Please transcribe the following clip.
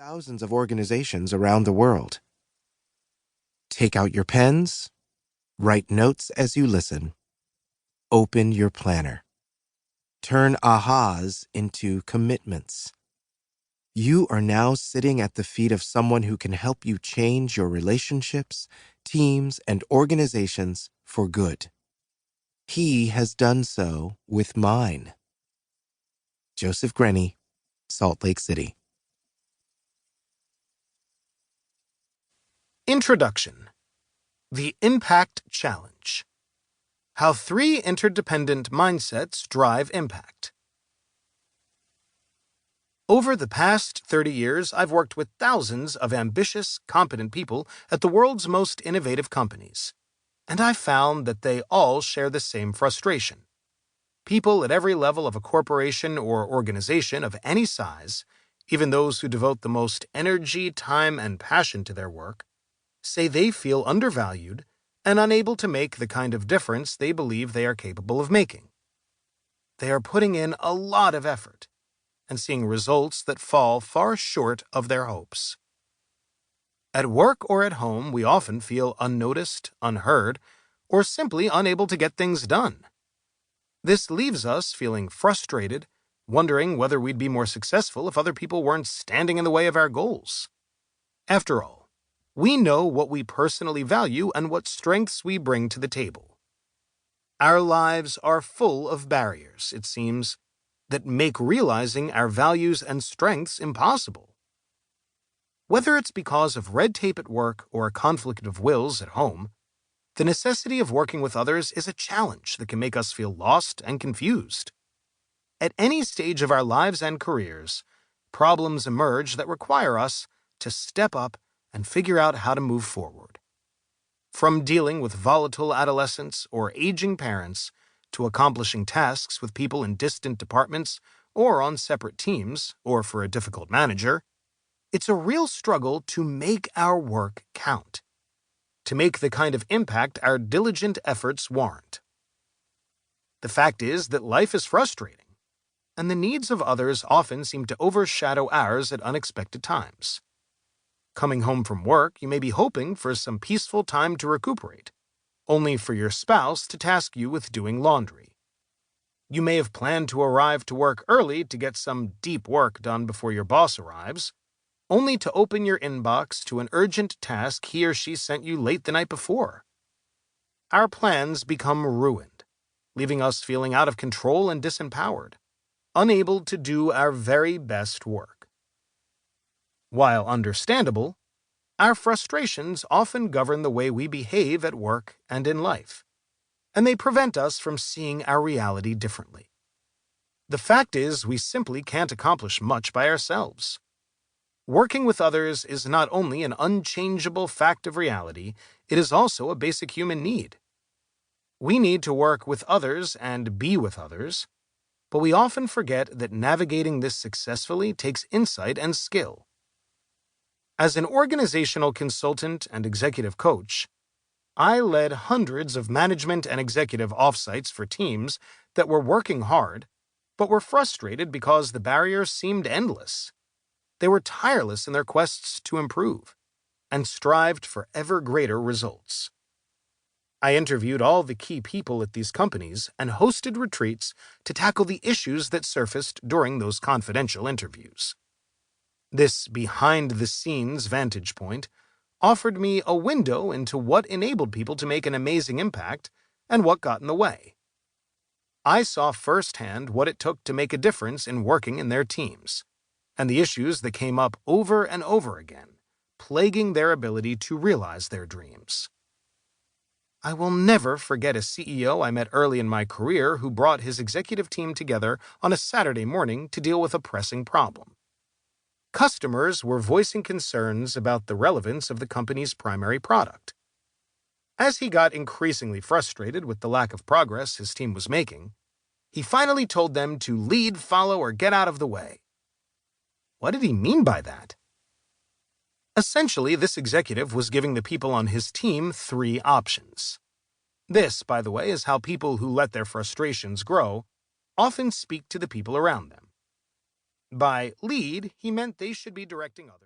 thousands of organizations around the world. Take out your pens, write notes as you listen. Open your planner. Turn ahas into commitments. You are now sitting at the feet of someone who can help you change your relationships, teams, and organizations for good. He has done so with mine. Joseph Grenny, Salt Lake City. Introduction. The Impact Challenge. How 3 interdependent mindsets drive impact. Over the past 30 years, I've worked with thousands of ambitious, competent people at the world's most innovative companies, and I've found that they all share the same frustration. People at every level of a corporation or organization of any size, even those who devote the most energy, time, and passion to their work, say they feel undervalued and unable to make the kind of difference they believe they are capable of making. They are putting in a lot of effort and seeing results that fall far short of their hopes. At work or at home, we often feel unnoticed, unheard, or simply unable to get things done. This leaves us feeling frustrated, wondering whether we'd be more successful if other people weren't standing in the way of our goals. After all, we know what we personally value and what strengths we bring to the table. Our lives are full of barriers, it seems, that make realizing our values and strengths impossible. Whether it's because of red tape at work or a conflict of wills at home, the necessity of working with others is a challenge that can make us feel lost and confused. At any stage of our lives and careers, problems emerge that require us to step up and figure out how to move forward. From dealing with volatile adolescents or aging parents to accomplishing tasks with people in distant departments or on separate teams, or for a difficult manager, it's a real struggle to make our work count, to make the kind of impact our diligent efforts warrant. The fact is that life is frustrating, and the needs of others often seem to overshadow ours at unexpected times. Coming home from work, you may be hoping for some peaceful time to recuperate, only for your spouse to task you with doing laundry. You may have planned to arrive to work early to get some deep work done before your boss arrives, only to open your inbox to an urgent task he or she sent you late the night before. Our plans become ruined, leaving us feeling out of control and disempowered, unable to do our very best work. While understandable, our frustrations often govern the way we behave at work and in life, and they prevent us from seeing our reality differently. The fact is, we simply can't accomplish much by ourselves. Working with others is not only an unchangeable fact of reality, it is also a basic human need. We need to work with others and be with others, but we often forget that navigating this successfully takes insight and skill. As an organizational consultant and executive coach, I led hundreds of management and executive offsites for teams that were working hard, but were frustrated because the barriers seemed endless. They were tireless in their quests to improve, and strived for ever greater results. I interviewed all the key people at these companies and hosted retreats to tackle the issues that surfaced during those confidential interviews. This behind-the-scenes vantage point offered me a window into what enabled people to make an amazing impact and what got in the way. I saw firsthand what it took to make a difference in working in their teams, and the issues that came up over and over again, plaguing their ability to realize their dreams. I will never forget a CEO I met early in my career who brought his executive team together on a Saturday morning to deal with a pressing problem. Customers were voicing concerns about the relevance of the company's primary product. As he got increasingly frustrated with the lack of progress his team was making, he finally told them to lead, follow, or get out of the way. What did he mean by that? Essentially, this executive was giving the people on his team 3 options. This, by the way, is how people who let their frustrations grow often speak to the people around them. By lead, he meant they should be directing others.